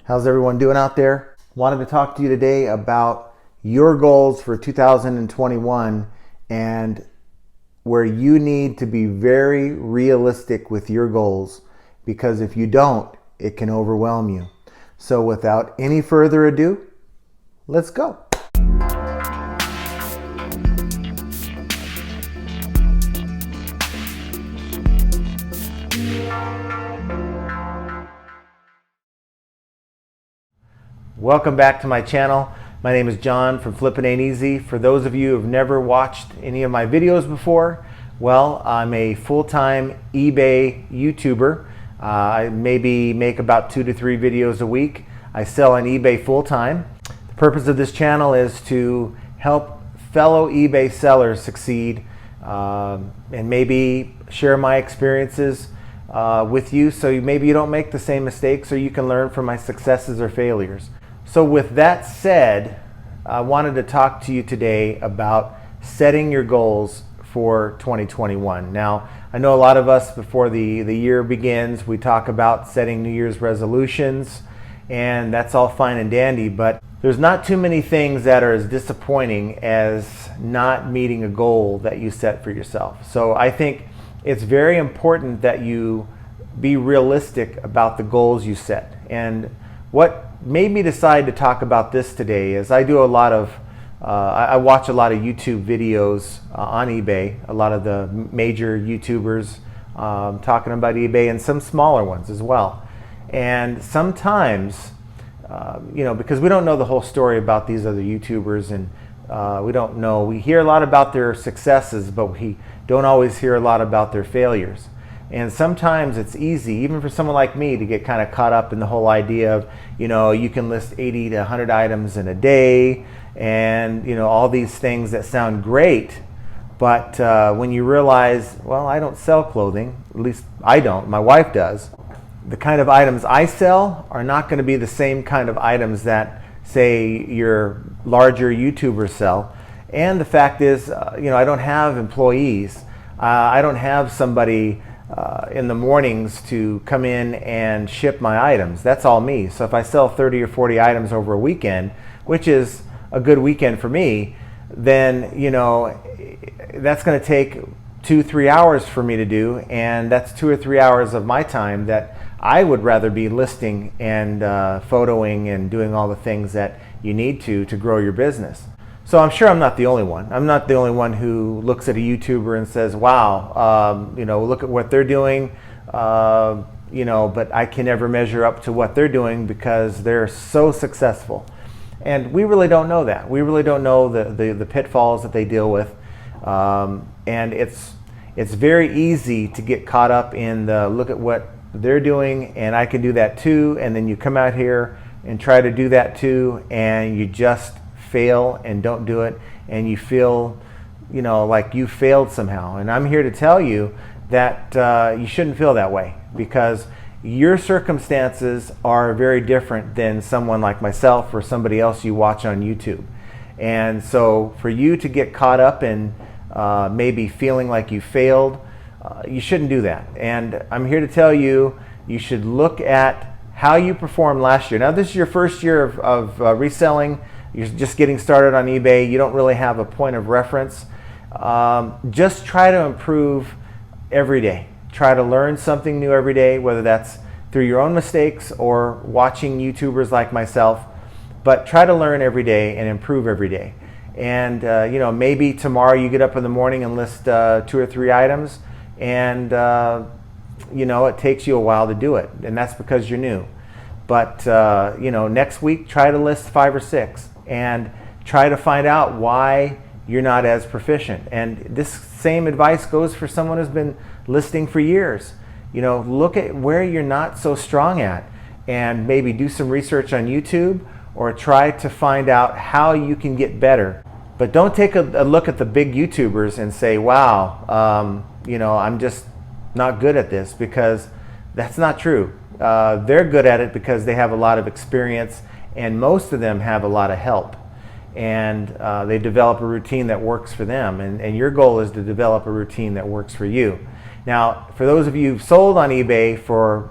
How's everyone doing out there? Wanted to talk to you today about your goals for 2021 and where you need to be very realistic with your goals, because if you don't, it can overwhelm you. So without any further ado, let's go. Welcome back to my channel. My name is John from Flippin Ain't Easy. For those of you who have never watched any of my videos before, well, I'm a full-time eBay YouTuber. I maybe make about 2 to 3 videos a week. I sell on eBay full-time. The purpose of this channel is to help fellow eBay sellers succeed and maybe share my experiences with you, so maybe you don't make the same mistakes, or you can learn from my successes or failures. So with that said, I wanted to talk to you today about setting your goals for 2021. Now, I know a lot of us, before the year begins, we talk about setting New Year's resolutions, and that's all fine and dandy, but there's not too many things that are as disappointing as not meeting a goal that you set for yourself. So I think it's very important that you be realistic about the goals you set. And what made me decide to talk about this today is I do a lot of I watch a lot of YouTube videos on eBay, a lot of the major YouTubers talking about eBay, and some smaller ones as well. And sometimes, because we don't know the whole story about these other YouTubers, and we hear a lot about their successes, but we don't always hear a lot about their failures. And sometimes it's easy, even for someone like me, to get kind of caught up in the whole idea of, you can list 80 to 100 items in a day, and all these things that sound great, but when you realize, well, I don't sell clothing, at least I don't, my wife does. The kind of items I sell are not going to be the same kind of items that, say, your larger YouTubers sell. And the fact is, I don't have employees. I don't have somebody in the mornings to come in and ship my items. That's all me. So if I sell 30 or 40 items over a weekend, which is a good weekend for me, then that's going to take 2-3 hours for me to do, and that's 2 or 3 hours of my time that I would rather be listing and photoing and doing all the things that you need to grow your business. So I'm sure I'm not the only one. I'm not the only one who looks at a YouTuber and says, wow, look at what they're doing, but I can never measure up to what they're doing because they're so successful. And we really don't know that. We really don't know the pitfalls that they deal with. And it's very easy to get caught up in the look at what they're doing and I can do that too. And then you come out here and try to do that too, and you just fail and don't do it, and you feel like you failed somehow. And I'm here to tell you that you shouldn't feel that way, because your circumstances are very different than someone like myself or somebody else you watch on YouTube. And so for you to get caught up in maybe feeling like you failed, you shouldn't do that. And I'm here to tell you, you should look at how you performed last year. Now, this is your first year of reselling. You're just getting started on eBay. You don't really have a point of reference. Just try to improve every day. Try to learn something new every day, whether that's through your own mistakes or watching YouTubers like myself. But try to learn every day and improve every day. And maybe tomorrow you get up in the morning and list 2 or 3 items, and it takes you a while to do it, and that's because you're new. But next week try to list 5 or 6, and try to find out why you're not as proficient. And this same advice goes for someone who's been listing for years. Look at where you're not so strong at, and maybe do some research on YouTube, or try to find out how you can get better. But don't take a look at the big YouTubers and say, wow, I'm just not good at this, because that's not true. They're good at it because they have a lot of experience, and most of them have a lot of help, and they develop a routine that works for them, and your goal is to develop a routine that works for you. Now, for those of you who've sold on eBay for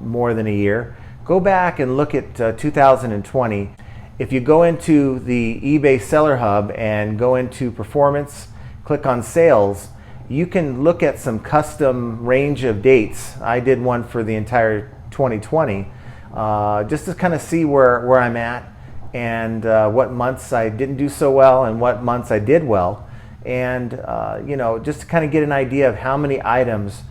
more than a year, go back and look at 2020. If you go into the eBay Seller Hub and go into Performance, click on Sales, you can look at some custom range of dates. I did one for the entire 2020, just to kind of see where I'm at and what months I didn't do so well and what months I did well. And just to kind of get an idea of how many items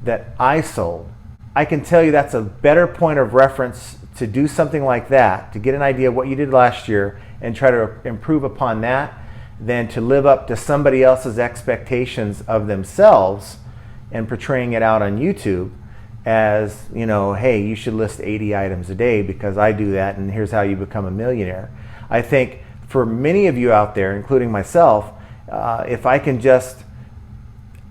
that I sold. I can tell you that's a better point of reference to do something like that, to get an idea of what you did last year and try to improve upon that, than to live up to somebody else's expectations of themselves and portraying it out on YouTube as, hey, you should list 80 items a day because I do that and here's how you become a millionaire. I think for many of you out there, including myself, if I can just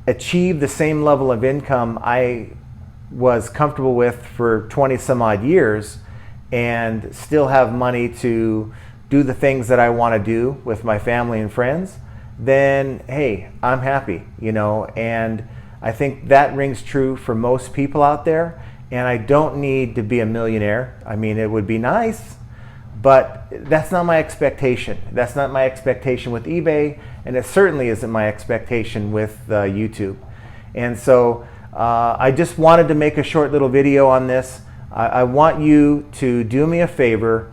achieve the same level of income I was comfortable with for 20 some odd years and still have money to do the things that I want to do with my family and friends, then hey, I'm happy, and I think that rings true for most people out there. And I don't need to be a millionaire. I mean, it would be nice, but that's not my expectation. That's not my expectation with eBay, and it certainly isn't my expectation with YouTube. And so I just wanted to make a short little video on this. I want you to do me a favor.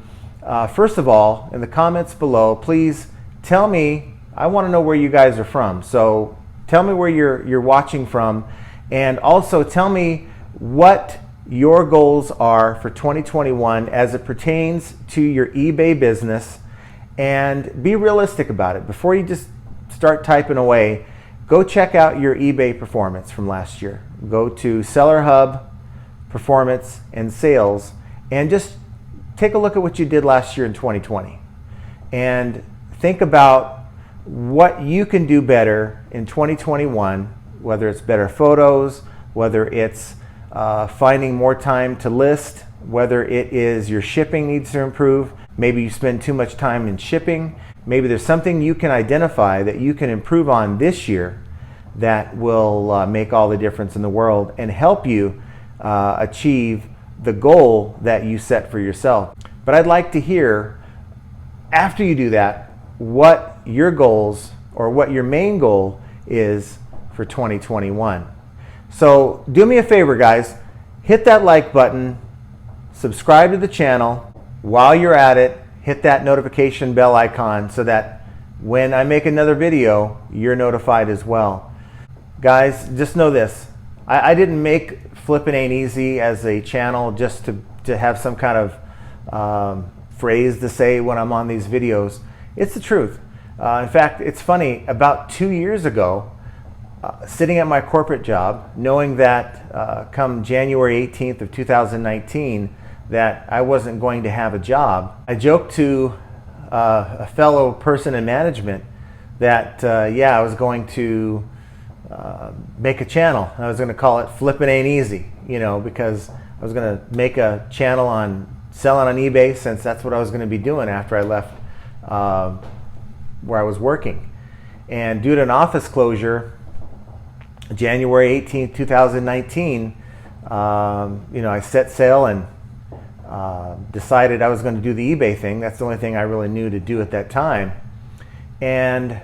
First of all, in the comments below, please tell me, I want to know where you guys are from. So tell me where you're watching from, and also tell me what your goals are for 2021 as it pertains to your eBay business, and be realistic about it. Before you just start typing away, go check out your eBay performance from last year. Go to Seller Hub, Performance, and Sales, and just take a look at what you did last year in 2020 and think about what you can do better in 2021, whether it's better photos, whether it's finding more time to list, whether it is your shipping needs to improve. Maybe you spend too much time in shipping. Maybe there's something you can identify that you can improve on this year that will make all the difference in the world and help you achieve the goal that you set for yourself. But I'd like to hear, after you do that, what your goals or what your main goal is for 2021. So do me a favor, guys, hit that like button, subscribe to the channel. While you're at it, hit that notification bell icon so that when I make another video, you're notified as well. Guys, just know this. I didn't make Flippin' Ain't Easy as a channel just to have some kind of phrase to say when I'm on these videos. It's the truth. In fact, it's funny, about 2 years ago, sitting at my corporate job, knowing that come January 18th of 2019, that I wasn't going to have a job, I joked to a fellow person in management that, I was going to make a channel. I was going to call it Flippin' Ain't Easy, because I was going to make a channel on selling on eBay, since that's what I was going to be doing after I left where I was working. And due to an office closure, January 18th, 2019, I set sail and decided I was going to do the eBay thing. That's the only thing I really knew to do at that time. And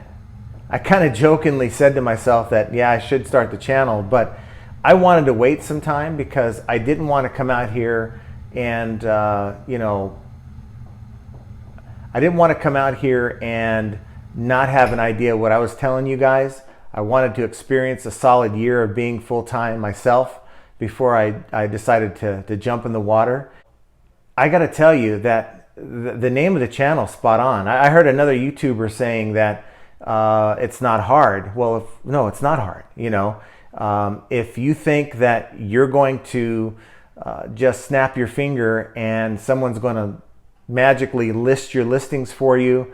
I kind of jokingly said to myself that, I should start the channel, but I wanted to wait some time because I didn't want to come out here and, I didn't want to come out here and not have an idea what I was telling you guys. I wanted to experience a solid year of being full-time myself before I decided to jump in the water. I got to tell you that the name of the channel is spot on. I heard another YouTuber saying that it's not hard. Well, no, it's not hard. If you think that you're going to just snap your finger and someone's going to magically list your listings for you,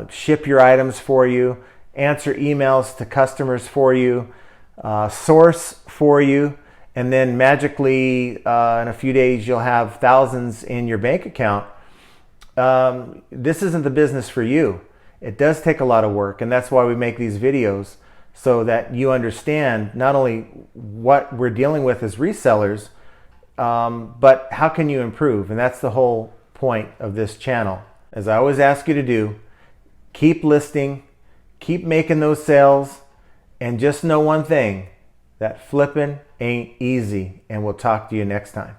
ship your items for you, answer emails to customers for you, source for you, and then magically in a few days you'll have thousands in your bank account, this isn't the business for you. It does take a lot of work, and that's why we make these videos, so that you understand not only what we're dealing with as resellers, but how can you improve? And that's the whole point of this channel. As I always ask you to do, keep listing, keep making those sales, and just know one thing, that flipping ain't easy. And we'll talk to you next time.